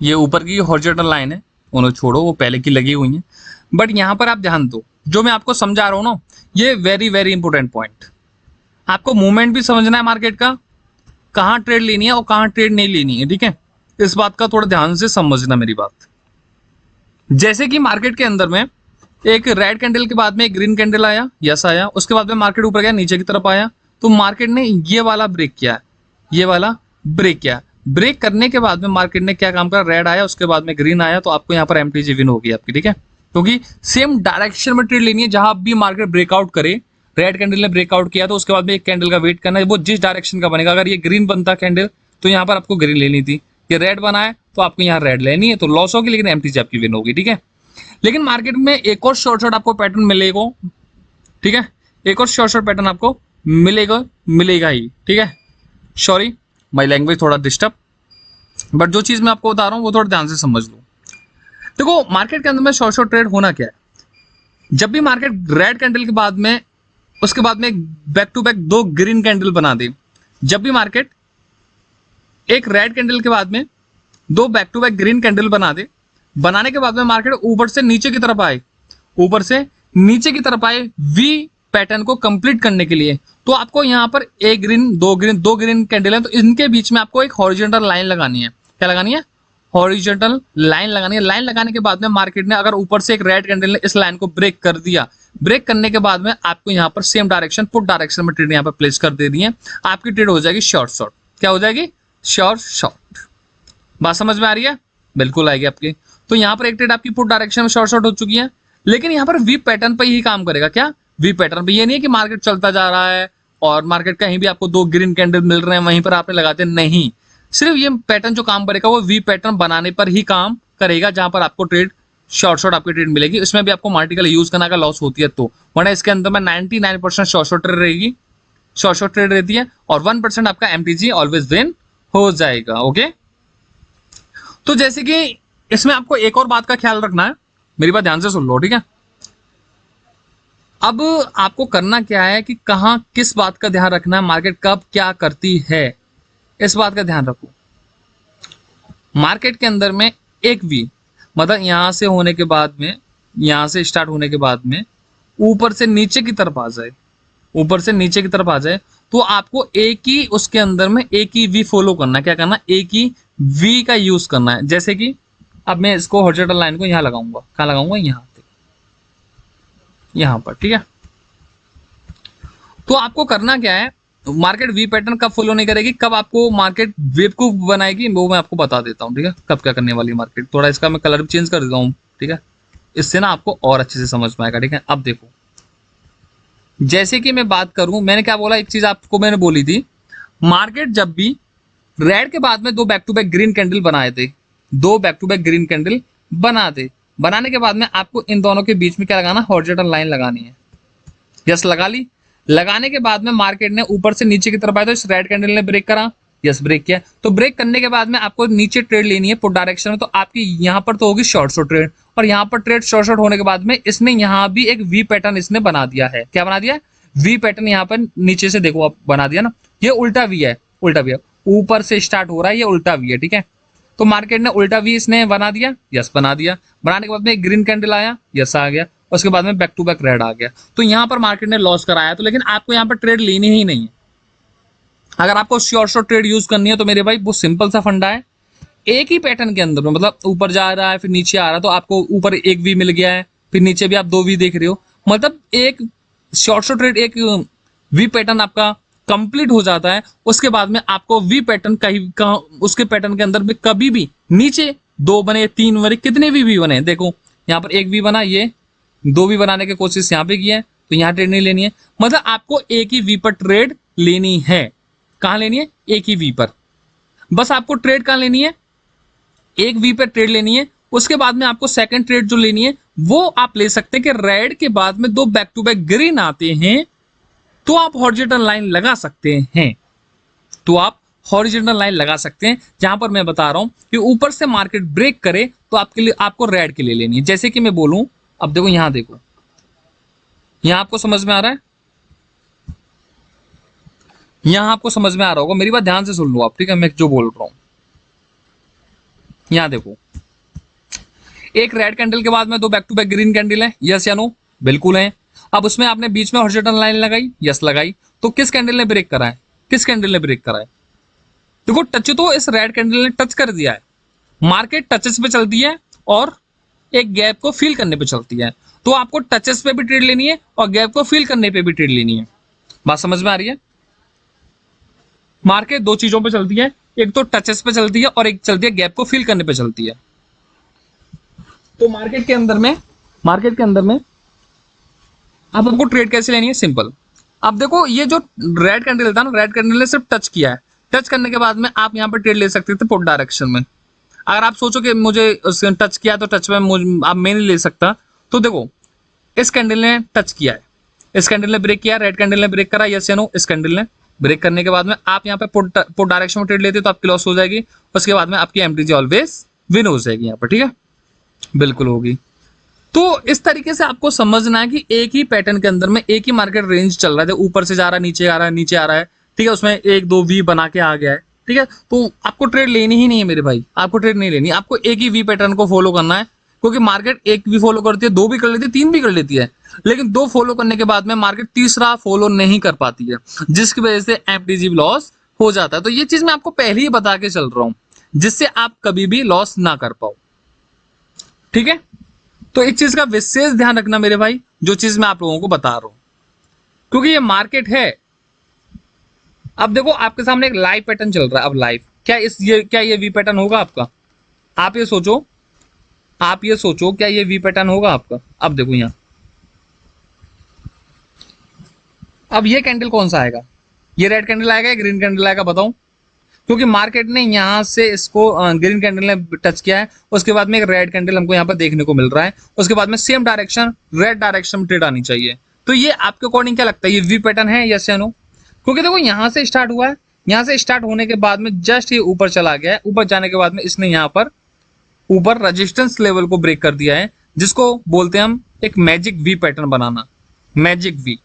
ये ऊपर की हॉरिजॉन्टल लाइन है, उन्हें छोड़ो, वो पहले की लगी हुई है। बट यहाँ पर आप ध्यान दो, जो मैं आपको समझा रहा हूँ ना, ये वेरी वेरी इंपॉर्टेंट पॉइंट। आपको मूवमेंट भी समझना है मार्केट का, कहाँ ट्रेड लेनी है और कहाँ ट्रेड नहीं लेनी है, ठीक है। इस बात का थोड़ा ध्यान से समझना मेरी बात। जैसे कि मार्केट के अंदर में एक रेड कैंडल के बाद में एक ग्रीन कैंडल आया, यस आया, उसके बाद में मार्केट ऊपर गया, नीचे की तरफ आया, तो मार्केट ने ये वाला ब्रेक किया, ये वाला ब्रेक किया। ब्रेक करने के बाद में मार्केट ने क्या काम करा, रेड आया, उसके बाद में ग्रीन आया, तो आपको यहाँ पर एमटीजी विन होगी आपकी, ठीक है। क्योंकि सेम डायरेक्शन में ट्रेड लेनी है, जहां भी मार्केट ब्रेकआउट करे, रेड कैंडल ने ब्रेकआउट किया तो उसके बाद में एक कैंडल का वेट करना है, वो जिस डायरेक्शन का बनेगा। अगर ये ग्रीन बनता कैंडल तो यहाँ पर आपको ग्रीन लेनी थी, ये रेड बना है तो आपको यहाँ रेड लेनी है, तो लॉस होगी, लेकिन एमटीजी आपकी विन होगी, ठीक है। लेकिन मार्केट में एक और शॉर्ट आपको पैटर्न मिलेगा, ठीक है, एक और शॉर्ट पैटर्न आपको मिलेगा, मिलेगा ही, ठीक है। सॉरी माई लैंग्वेज थोड़ा डिस्टर्ब, बट जो चीज मैं आपको बता रहा हूँ वो थोड़ा ध्यान से समझ लो। देखो मार्केट के अंदर में शॉर्ट ट्रेड होना क्या है, जब भी मार्केट रेड कैंडल के बाद में, उसके बाद में बैक टू बैक दो ग्रीन कैंडल बना दे, जब भी मार्केट एक रेड कैंडल के बाद में दो back to back green candle बना दे, बनाने के बाद में मार्केट ऊपर से नीचे की तरफ आए, ऊपर से नीचे की तरफ आए वी पैटर्न को कंप्लीट करने के लिए, तो आपको यहाँ पर एक ग्रीन दो ग्रीन कैंडल है, तो इनके बीच में आपको एक हॉरिजॉन्टल लाइन लगानी है। क्या लगानी है? हॉरिजॉन्टल लाइन लगानी है। लाइन लगाने के बाद में मार्केट ने अगर ऊपर से एक रेड कैंडल ने इस लाइन को ब्रेक कर दिया, ब्रेक करने के बाद में आपको यहाँ पर सेम डायरेक्शन, पुट डायरेक्शन में ट्रेड यहाँ पर प्लेस कर दे दी है, आपकी ट्रेड हो जाएगी शॉर्ट। क्या हो जाएगी? शॉर्ट। बात समझ में आ रही है? बिल्कुल आएगी आपकी। तो यहाँ पर एक ट्रेड आपकी पुट डायरेक्शन में शॉर्ट हो चुकी है, लेकिन यहाँ पर वी पैटर्न पर ही काम करेगा। क्या? वी पैटर्न पे। ये नहीं है कि मार्केट चलता जा रहा है और मार्केट कहीं भी आपको दो ग्रीन कैंडल मिल रहे हैं वहीं पर आपने लगाते, नहीं, सिर्फ ये पैटर्न जो काम करेगा वो वी पैटर्न बनाने पर ही काम करेगा, जहां पर आपको ट्रेड शॉर्ट आपकी ट्रेड मिलेगी। इसमें भी आपको मार्टिकल यूज करना का लॉस होती है, तो वरना इसके अंदर में 99% शॉर्ट ट्रेड रहेगी, शॉर्ट ट्रेड रहती है, और 1% आपका एमटीजी ऑलवेज विन हो जाएगा। ओके, तो जैसे कि इसमें आपको एक और बात का ख्याल रखना है, मेरी बात ध्यान से सुन लो, ठीक है। अब आपको करना क्या है कि कहां किस बात का ध्यान रखना है, मार्केट कब क्या करती है, इस बात का ध्यान रखो। मार्केट के अंदर में एक वी, मतलब यहां से होने के बाद में, यहां से स्टार्ट होने के बाद में ऊपर से नीचे की तरफ आ जाए, ऊपर से नीचे की तरफ आ जाए, तो आपको एक ही उसके अंदर में एक ही वी फॉलो करना है। क्या करना? एक ही वी का यूज करना है। जैसे कि अब मैं इसको हॉरिजॉन्टल लाइन को यहां लगाऊंगा, कहां लगाऊंगा? यहां पर, ठीक है। तो आपको करना क्या है, मार्केट वी पैटर्न कब फॉलो नहीं करेगी, कब आपको मार्केट बेवकूफ बनाएगी, वो मैं आपको बता देता हूँ, ठीक है, कब क्या करने वाली मार्केट। थोड़ा इसका मैं कलर भी चेंज कर देता हूँ, ठीक है, इससे ना आपको और अच्छे से समझ में आएगा, ठीक है। अब देखो, जैसे कि मैं बात करूं, मैंने क्या बोला, एक चीज आपको मैंने बोली थी, मार्केट जब भी रेड के बाद में दो back to back green candle बनाए थे, दो back to back green candle बना दे, बनाने के बाद में आपको इन दोनों के बीच में क्या लगाना? हॉरिजॉन्टल लाइन लगानी है। यस, लगा ली। लगाने के बाद में मार्केट ने ऊपर से नीचे की तरफ आया, तो इस रेड कैंडल ने ब्रेक करा, यस ब्रेक किया, तो ब्रेक करने के बाद में आपको नीचे ट्रेड लेनी है पुट डायरेक्शन में, तो आपकी यहां पर तो होगी शॉर्ट ट्रेड, और यहां पर ट्रेड शॉर्ट होने के बाद में इसने यहां भी एक वी पैटर्न इसने बना दिया है। क्या बना दिया? V pattern. यहां पर नीचे से देखो आप, बना दिया ना, ये उल्टा वी है, उल्टा वी है, ऊपर से स्टार्ट हो रहा है, ये उल्टा वी है, ठीक है। तो मार्केट ने उल्टा वी इसने बना दिया, यस बना दिया, बनाने के बाद में एक ग्रीन कैंडल आया, यस आ गया, उसके बाद में बैक टू बैक रेड आ गया, तो यहां पर मार्केट ने लॉस कराया। तो लेकिन आपको यहां पर ट्रेड लेनी ही नहीं है। अगर आपको शॉर्ट ट्रेड यूज करनी है तो मेरे भाई बहुत सिंपल सा फंडा है, एक ही पैटर्न के अंदर में, मतलब ऊपर जा रहा है फिर नीचे आ रहा है, तो आपको ऊपर एक वी मिल गया है, फिर नीचे भी आप दो वी देख रहे हो, मतलब एक शॉर्ट ट्रेड, एक वी पैटर्न आपका कंप्लीट हो जाता है। उसके बाद में आपको वी पैटर्न कहीं उसके पैटर्न के अंदर में कभी भी नीचे दो बने, तीन बने, कितने भी वी बने, देखो यहाँ पर एक वी बना, ये दो वी बनाने की कोशिश यहाँ पे की है, तो यहाँ ट्रेड नहीं लेनी है, मतलब आपको एक ही वी पर ट्रेड लेनी है। कहां लेनी है? एक ही वी पर। बस आपको ट्रेड कहां लेनी है? एक वी पर ट्रेड लेनी है। उसके बाद में आपको सेकंड ट्रेड जो लेनी है वो आप ले सकते हैं कि रेड के बाद में दो बैक टू बैक ग्रीन आते हैं, तो आप हॉरिजॉन्टल लाइन लगा सकते हैं, तो आप हॉरिजॉन्टल लाइन लगा सकते हैं, जहां पर मैं बता रहा हूं कि ऊपर से मार्केट ब्रेक करे तो आपके लिए, आपको रेड के लिए लेनी है। जैसे कि मैं बोलूं, अब देखो यहां, देखो यहां आपको समझ में आ रहा है, यहां आपको समझ में आ रहा होगा, मेरी बात ध्यान से सुन लो आप, ठीक है, मैं जो बोल रहा हूं। यहां देखो, एक रेड कैंडल के बाद में दो back to back green candle है, यस या नो? बिल्कुल है। अब उसमें आपने बीच में हॉरिजॉन्टल लाइन लगाई, यस लगाई, तो किस कैंडल ने ब्रेक करा है? किस कैंडल ने ब्रेक करा है? देखो टच तो इस रेड कैंडल ने टच कर दिया है। मार्केट टचेस पे चलती है और एक गैप को फील करने पे चलती है, तो आपको टचेस पे भी ट्रेड लेनी है और गैप को फील करने पे भी ट्रेड लेनी है। बात समझ में आ रही है? मार्केट दो चीजों पे चलती है, एक तो टचेस पे चलती है और एक चलती है गैप को फील करने पे चलती है। तो मार्केट के अंदर में अब आपको ट्रेड कैसे लेनी है? सिंपल। अब देखो ये जो रेड कैंडल था ना, रेड कैंडल ने सिर्फ टच किया है, टच करने के बाद में आप यहाँ पे ट्रेड ले सकते थे पुट डायरेक्शन में। अगर आप सोचो कि मुझे टच किया तो टच में आप मैं नहीं ले सकता, तो देखो इस कैंडल ने टच किया है, इस कैंडल ने ब्रेक किया, रेड कैंडल ने ब्रेक करा, यस या नो? इस कैंडल ने ब्रेक करने के बाद में आप यहाँ पे पुट डायरेक्शन में ट्रेड लेते तो आपकी लॉस हो जाएगी, उसके बाद में आपकी एमटीजी ऑलवेज विन हो जाएगी यहाँ पर, ठीक है? बिल्कुल होगी। तो इस तरीके से आपको समझना है कि एक ही पैटर्न के अंदर में एक ही मार्केट रेंज चल रहा है, ऊपर से जा रहा है, नीचे आ रहा है, नीचे आ रहा है, ठीक है? उसमें एक दो वी बना के आ गया है, ठीक है? तो आपको ट्रेड लेनी ही नहीं है मेरे भाई, आपको ट्रेड नहीं लेनी, आपको एक ही वी पैटर्न को फॉलो करना है, क्योंकि मार्केट एक भी फॉलो करती है, दो भी कर लेती है, तीन भी कर लेती है, लेकिन दो फॉलो करने के बाद में मार्केट तीसरा फॉलो नहीं कर पाती है, जिसकी वजह से एमटीजी लॉस हो जाता है। तो ये चीज मैं आपको पहले ही बता के चल रहा हूं, जिससे आप कभी भी लॉस ना कर पाओ, ठीक है? तो एक चीज का विशेष ध्यान रखना मेरे भाई, जो चीज मैं आप लोगों को बता रहा हूं, क्योंकि ये मार्केट है। अब देखो आपके सामने एक लाइव पैटर्न चल रहा है, अब लाइव क्या ये वी पैटर्न होगा आपका? आप ये सोचो क्या ये वी पैटर्न होगा आपका? अब देखो यहां, अब ये कैंडल कौन सा आएगा? ये रेड कैंडल आएगा या ग्रीन कैंडल आएगा? बताओ। क्योंकि मार्केट ने यहां से इसको ग्रीन कैंडल ने टच किया है, उसके बाद में एक रेड कैंडल हमको यहां पर देखने को मिल रहा है, उसके बाद में सेम डायरेक्शन रेड डायरेक्शन में ट्रेड आनी चाहिए। तो ये आपके अकॉर्डिंग क्या लगता है, ये वी पैटर्न है, यस या नो? क्योंकि देखो यहां से स्टार्ट हुआ है, यहां से स्टार्ट होने के बाद में जस्ट ये ऊपर चला गया है, ऊपर जाने के बाद में इसने यहाँ पर ऊपर रेजिस्टेंस लेवल को ब्रेक कर दिया है, जिसको बोलते हैं हम एक मैजिक वी पैटर्न बनाना, मैजिक वी।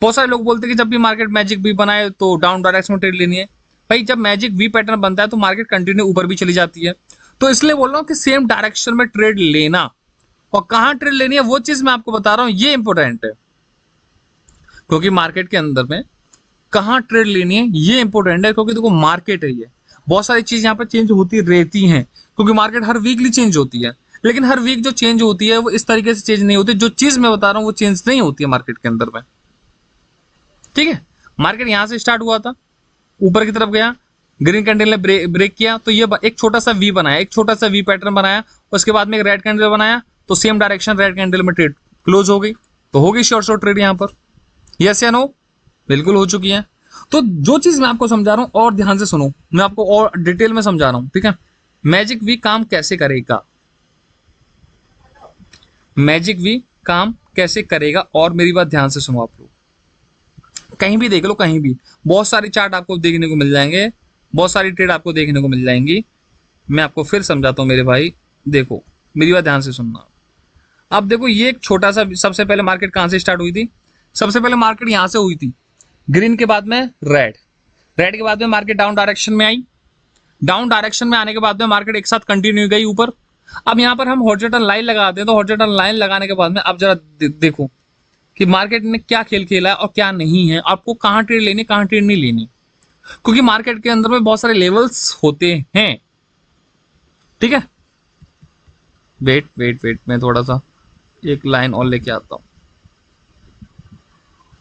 बहुत सारे लोग बोलते हैं कि जब भी मार्केट मैजिक वी बनाए तो डाउन डायरेक्शन में ट्रेड लेनी है। भाई जब मैजिक वी पैटर्न बनता है तो मार्केट कंटिन्यू ऊपर भी चली जाती है, तो इसलिए बोल रहा हूँ कि सेम डायरेक्शन में ट्रेड लेना, और कहां ट्रेड लेनी है वो चीज मैं आपको बता रहा हूं, ये इंपॉर्टेंट है। क्योंकि मार्केट के अंदर में कहां ट्रेड लेनी है ये इंपॉर्टेंट है, क्योंकि देखो मार्केट है, ये बहुत सारी चीज यहाँ पर चेंज होती रहती हैं, क्योंकि मार्केट हर वीकली चेंज होती है, लेकिन हर वीक जो चेंज होती है वो इस तरीके से चेंज नहीं होती, जो चीज मैं बता रहा हूँ वो चेंज नहीं होती है मार्केट के अंदर में, ठीक है? मार्केट यहां से स्टार्ट हुआ था, ऊपर की तरफ गया, ग्रीन कैंडल ने ब्रेक किया, तो ये एक छोटा सा वी बनाया, एक छोटा सा वी पैटर्न बनाया, उसके बाद में एक रेड कैंडल बनाया, तो सेम डायरेक्शन रेड कैंडल में ट्रेड क्लोज हो गई, तो होगी शॉर्ट ट्रेड यहां पर, यस या नो? बिल्कुल हो चुकी है। तो जो चीज मैं आपको समझा रहा हूं और ध्यान से सुनो, मैं आपको और डिटेल में समझा रहा हूं, ठीक है? मैजिक वी काम कैसे करेगा, मैजिक वी काम कैसे करेगा, और मेरी बात ध्यान से सुनो आप लोग, कहीं भी देख लो, कहीं भी बहुत सारी चार्ट आपको देखने को मिल जाएंगे, बहुत सारी ट्रेड आपको देखने को मिल जाएंगी। मैं आपको फिर समझाता हूं मेरे भाई, देखो मेरी बात ध्यान से सुनना। अब देखो ये एक छोटा सा, सबसे पहले मार्केट कहां से स्टार्ट हुई थी? सबसे पहले मार्केट यहां से हुई थी, ग्रीन के बाद में रेड, रेड के बाद में मार्केट डाउन डायरेक्शन में आई, डाउन डायरेक्शन में आने के बाद में मार्केट एक साथ कंटिन्यू गई ऊपर। अब यहाँ पर हम हॉरिजॉन्टल लाइन लगाते हैं, तो हॉरिजॉन्टल लाइन लगाने के बाद में अब जरा देखो कि मार्केट ने क्या खेल खेला है और क्या नहीं है, आपको कहां ट्रेड लेनी, कहां ट्रेड नहीं लेनी, क्योंकि मार्केट के अंदर में बहुत सारे लेवल्स होते हैं, ठीक है? वेट मैं थोड़ा सा एक लाइन और लेके आता हूं,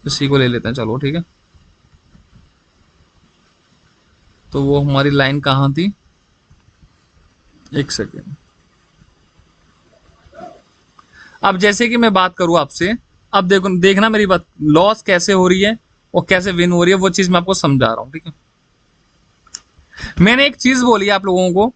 इसी को ले लेते हैं, चलो ठीक है? तो वो हमारी लाइन कहां थी, एक सेकेंड। अब जैसे कि मैं बात करूं आपसे, अब देखो देखना मेरी बात, लॉस कैसे हो रही है और कैसे विन हो रही है वो चीज मैं आपको समझा रहा हूं, ठीक है? मैंने एक चीज बोली आप लोगों को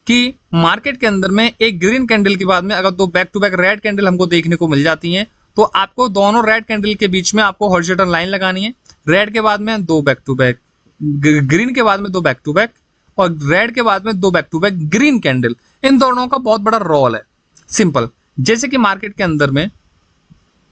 कि मार्केट के अंदर में एक ग्रीन कैंडल के बाद में अगर दो back to back red candle हमको देखने को मिल जाती हैं, तो आपको दोनों रेड कैंडल के बीच में आपको हॉरिजॉन्टल लाइन लगानी है, रेड के बाद में दो बैक टू बैक, ग्रीन के बाद में दो बैक टू बैक, और रेड के बाद में दो back to back green candle. इन दोनों का बहुत बड़ा रोल है, सिंपल। जैसे कि मार्केट के अंदर में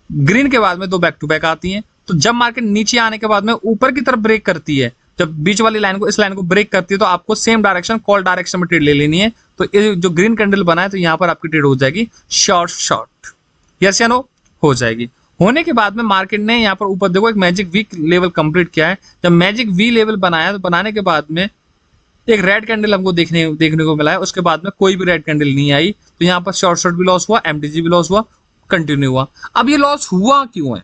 ग्रीन के बाद में दो बैक टू बैक आती हैं, तो जब मार्केट नीचे आने के बाद में ऊपर की तरफ ब्रेक करती है, जब बीच वाली लाइन को, इस लाइन को ब्रेक करती है तो आपको सेम डायरेक्शन कॉल डायरेक्शन में ट्रेड ले लेनी है। तो ये जो ग्रीन कैंडल बना है तो यहाँ पर आपकी ट्रेड हो जाएगी शॉर्ट। यस या नो? हो जाएगी। होने के बाद में मार्केट ने यहाँ पर ऊपर देखो एक मैजिक वी लेवल कंप्लीट किया है। जब मैजिक वी लेवल बनाया तो बनाने के बाद में एक रेड कैंडल हमको देखने को मिला है। उसके बाद में कोई भी रेड कैंडल नहीं आई, तो यहाँ पर शॉर्ट भी लॉस हुआ, एमटीजी भी लॉस हुआ, कंटिन्यू हुआ। अब ये लॉस हुआ क्यों है?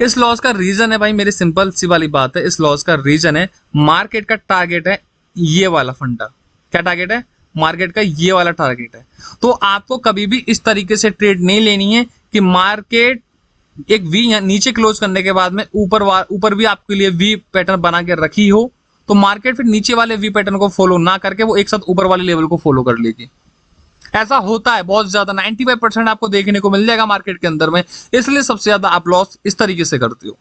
इस लॉस का रीजन है भाई, मेरी सिंपल सी वाली बात है, इस लॉस का रीजन है मार्केट का टारगेट है ये वाला फंडा। क्या टारगेट है? मार्केट का ये वाला टारगेट है। तो आपको कभी भी इस तरीके से ट्रेड नहीं लेनी है कि मार्केट एक वी नीचे क्लोज करने के बाद में ऊपर भी आपके लिए वी पैटर्न बना के रखी हो, तो मार्केट फिर नीचे वाले वी पैटर्न को फॉलो ना करके वो एक साथ ऊपर वाले लेवल को फॉलो कर लेगी। ऐसा होता है बहुत ज्यादा, 95% आपको देखने को मिल जाएगा मार्केट के अंदर में। इसलिए सबसे ज्यादा आप लॉस इस तरीके से करते हो।